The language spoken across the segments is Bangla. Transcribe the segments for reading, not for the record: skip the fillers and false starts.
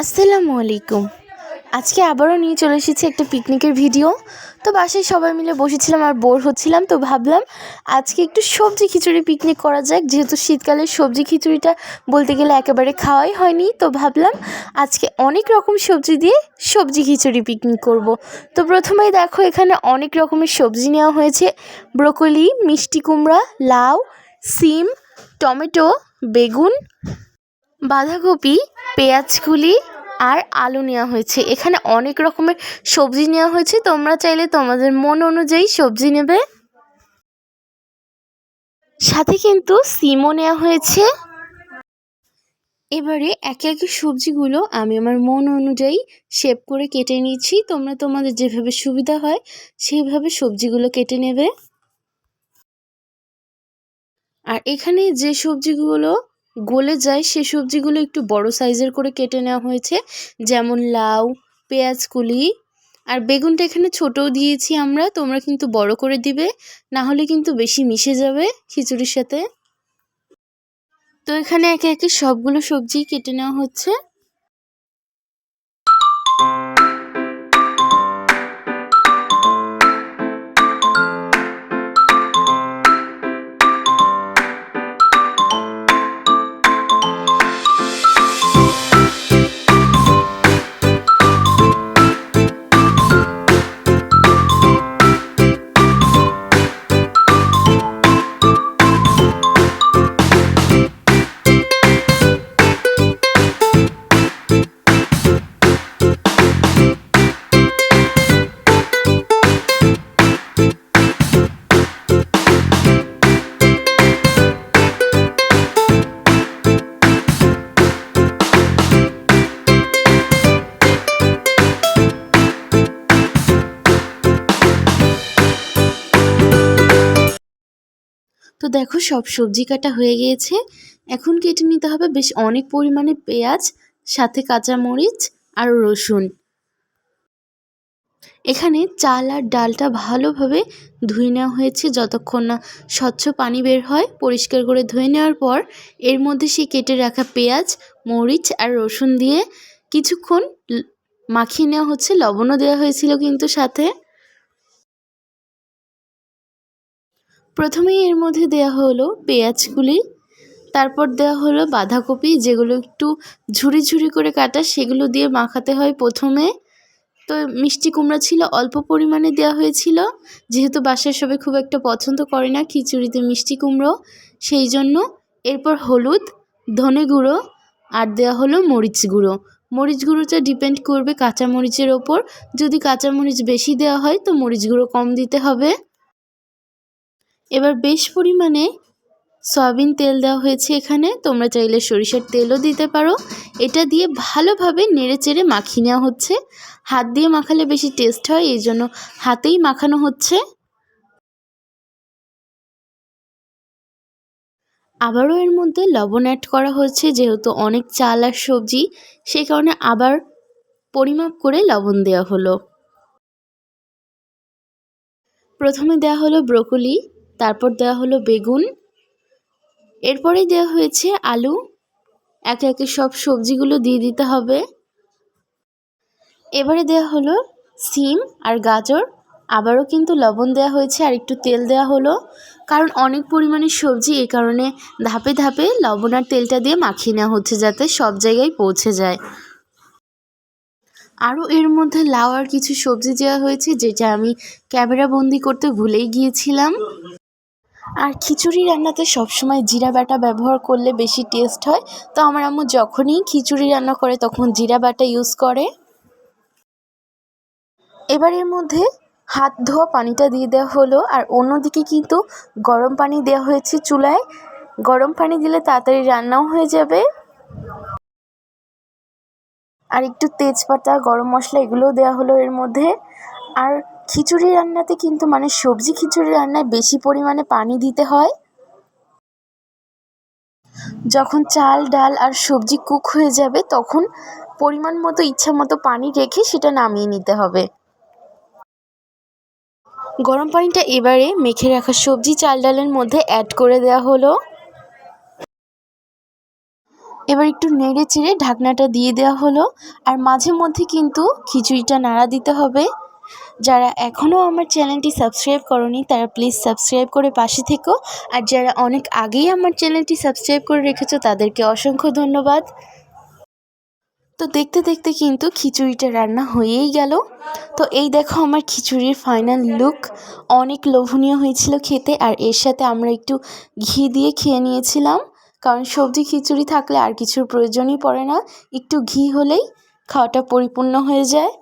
আসসালামু আলাইকুম। আজকে আবারও নিয়ে চলে এসেছি একটা পিকনিকের ভিডিও। তো বাসায় সবাই মিলে বসেছিলাম আর বোর হচ্ছিলাম, তো ভাবলাম আজকে একটু সবজি খিচুড়ি পিকনিক করা যাক। যেহেতু শীতকালে সবজি খিচুড়িটা বলতে গেলে একেবারে খাওয়াই হয়নি, তো ভাবলাম আজকে অনেক রকম সবজি দিয়ে সবজি খিচুড়ি পিকনিক করব। তো প্রথমেই দেখো এখানে অনেক রকমের সবজি নেওয়া হয়েছে: ব্রোকলি, মিষ্টি কুমড়া, লাউ, সিম, টমেটো, বেগুন, বাঁধাকপি, পেঁয়াজকুলি আর আলু নেওয়া হয়েছে। এখানে অনেক রকমের সবজি নেওয়া হয়েছে, তোমরা চাইলে তোমাদের মন অনুযায়ী সবজি নেবে। সাথে কিন্তু সিমও নেওয়া হয়েছে। এবারে একে একে সবজিগুলো আমি আমার মন অনুযায়ী শেপ করে কেটে নিচ্ছি। তোমরা তোমাদের যেভাবে সুবিধা হয় সেইভাবে সবজিগুলো কেটে নেবে। আর এখানে যে সবজিগুলো গলে যায় সে সবজিগুলো একটু বড় সাইজের করে কেটে নেওয়া হয়েছে, যেমন লাউ, পেঁয়াজকুলি আর বেগুনটা এখানে ছোটও দিয়েছি আমরা। তোমরা কিন্তু বড় করে দিবে, না হলে কিন্তু বেশি মিশে যাবে খিচুড়ির সাথে। তো এখানে একে একে সবগুলো সবজি কেটে নেওয়া হচ্ছে। তো দেখো সব সবজি কাটা হয়ে গিয়েছে। এখন কেটে নিতে হবে বেশ অনেক পরিমাণে পেঁয়াজ, সাথে কাঁচামরিচ আর রসুন। এখানে চাল আর ডালটা ভালোভাবে ধুয়ে নেওয়া হয়েছে, যতক্ষণ না স্বচ্ছ পানি বের হয়। পরিষ্কার করে ধুয়ে নেওয়ার পর এর মধ্যে সেই কেটে রাখা পেঁয়াজ, মরিচ আর রসুন দিয়ে কিছুক্ষণ মাখিয়ে নেওয়া হচ্ছে। লবণও দেওয়া হয়েছিল কিন্তু সাথে। প্রথমেই এর মধ্যে দেওয়া হলো পেঁয়াজগুলি, তারপর দেওয়া হলো বাঁধাকপি, যেগুলো একটু ঝুরি ঝুরি করে কাটা, সেগুলো দিয়ে মাখাতে হয় প্রথমে। তো মিষ্টি কুমড়া ছিল, অল্প পরিমাণে দেওয়া হয়েছিল, যেহেতু বাসার সবাই খুব একটা পছন্দ করে না খিচুড়িতে মিষ্টি কুমড়ো, সেই জন্য। এরপর হলুদ, ধনে গুঁড়ো আর দেওয়া হলো মরিচ গুঁড়ো। মরিচ গুঁড়োটা ডিপেন্ড করবে কাঁচামরিচের ওপর। যদি কাঁচামরিচ বেশি দেওয়া হয় তো মরিচ গুঁড়ো কম দিতে হবে। এবার বেশ পরিমাণে সয়াবিন তেল দেওয়া হয়েছে এখানে, তোমরা চাইলে সরিষার তেলও দিতে পারো। এটা দিয়ে ভালোভাবে নেড়ে চেড়ে মাখিয়ে নেওয়া হচ্ছে। হাত দিয়ে মাখালে বেশি টেস্ট হয়, এই জন্য হাতেই মাখানো হচ্ছে। আবারও এর মধ্যে লবণ অ্যাড করা হচ্ছে, যেহেতু অনেক চাল আর সবজি, সেই কারণে আবার পরিমাপ করে লবণ দেওয়া হলো। প্রথমে দেওয়া হলো ব্রোকলি, তারপর দেওয়া হলো বেগুন, এরপরেই দেওয়া হয়েছে আলু। একে একে সব সবজিগুলো দিয়ে দিতে হবে। এবারে দেওয়া হলো সিম আর গাজর। আবারও কিন্তু লবণ দেওয়া হয়েছে আর একটু তেল দেওয়া হলো, কারণ অনেক পরিমাণে সবজি, এই কারণে ধাপে ধাপে লবণ আর তেলটা দিয়ে মাখিয়ে নেওয়া হচ্ছে যাতে সব জায়গায় পৌঁছে যায়। আরও এর মধ্যে লাউ আর কিছু সবজি দেওয়া হয়েছে, যেটা আমি ক্যামেরা বন্দি করতে ভুলেই গিয়েছিলাম। আর খিচুড়ি রান্নাতে সবসময় জিরা বাটা ব্যবহার করলে বেশি টেস্ট হয়, তো আমার আম্মু যখনই খিচুড়ি রান্না করে তখন জিরা বাটা ইউজ করে। এবার এর মধ্যে হাত ধোয়া পানিটা দিয়ে দেওয়া হলো, আর অন্যদিকে কিন্তু গরম পানি দেওয়া হয়েছে চুলায়। গরম পানি দিলে তাড়াতাড়ি রান্নাও হয়ে যাবে। আর একটু তেজপাতা, গরম মশলা এগুলোও দেওয়া হলো এর মধ্যে। আর খিচুড়ি রান্নাতে কিন্তু সবজি খিচুড়ি রান্নায় বেশি পরিমাণে পানি দিতে হয়। যখন চাল, ডাল আর সবজি কুক হয়ে যাবে তখন পরিমাণ মতো ইচ্ছা মতো পানি রেখে সেটা নামিয়ে নিতে হবে। গরম পানিটা এবারে মেখে রাখা সবজি, চাল, ডালের মধ্যে অ্যাড করে দেওয়া হলো। এবার একটু নেড়ে চেড়ে ঢাকনাটা দিয়ে দেওয়া হলো। আর মাঝে মধ্যে কিন্তু খিচুড়িটা নাড়া দিতে হবে। যারা এখনও আমার চ্যানেলটি সাবস্ক্রাইব করনি তারা প্লিজ সাবস্ক্রাইব করে পাশে থেকো। আর যারা অনেক আগেই আমার চ্যানেলটি সাবস্ক্রাইব করে রেখেছো তাদেরকে অসংখ্য ধন্যবাদ। তো দেখতে দেখতে কিন্তু খিচুড়িটা রান্না হয়েই গেল। তো এই দেখো আমার খিচুড়ির ফাইনাল লুক। অনেক লোভনীয় হয়েছিল খেতে। আর এর সাথে আমরা একটু ঘি দিয়ে খেয়ে নিয়েছিলাম, কারণ সবজি খিচুড়ি থাকলে আর কিছুর প্রয়োজনই পড়ে না, একটু ঘি হলেই খাওয়াটা পরিপূর্ণ হয়ে যায়।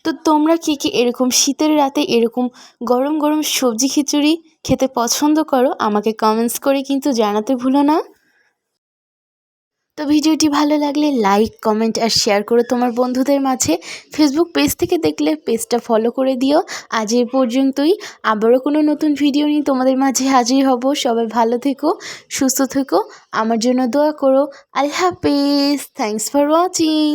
তো তোমরা কে কে এরকম শীতের রাতে এরকম গরম গরম সবজি খিচুড়ি খেতে পছন্দ করো আমাকে কমেন্টস করে কিন্তু জানাতে ভুলো না। তো ভিডিওটি ভালো লাগলে লাইক, কমেন্ট আর শেয়ার করো তোমার বন্ধুদের মাঝে। ফেসবুক পেজ থেকে দেখলে পেজটা ফলো করে দিও। আজ এই পর্যন্তই, আবারও কোনো নতুন ভিডিও নিয়ে তোমাদের মাঝে হাজির হব। সবাই ভালো থেকো, সুস্থ থেকো, আমার জন্য দোয়া করো। আল্লাহ হাফেজ। Thanks for watching.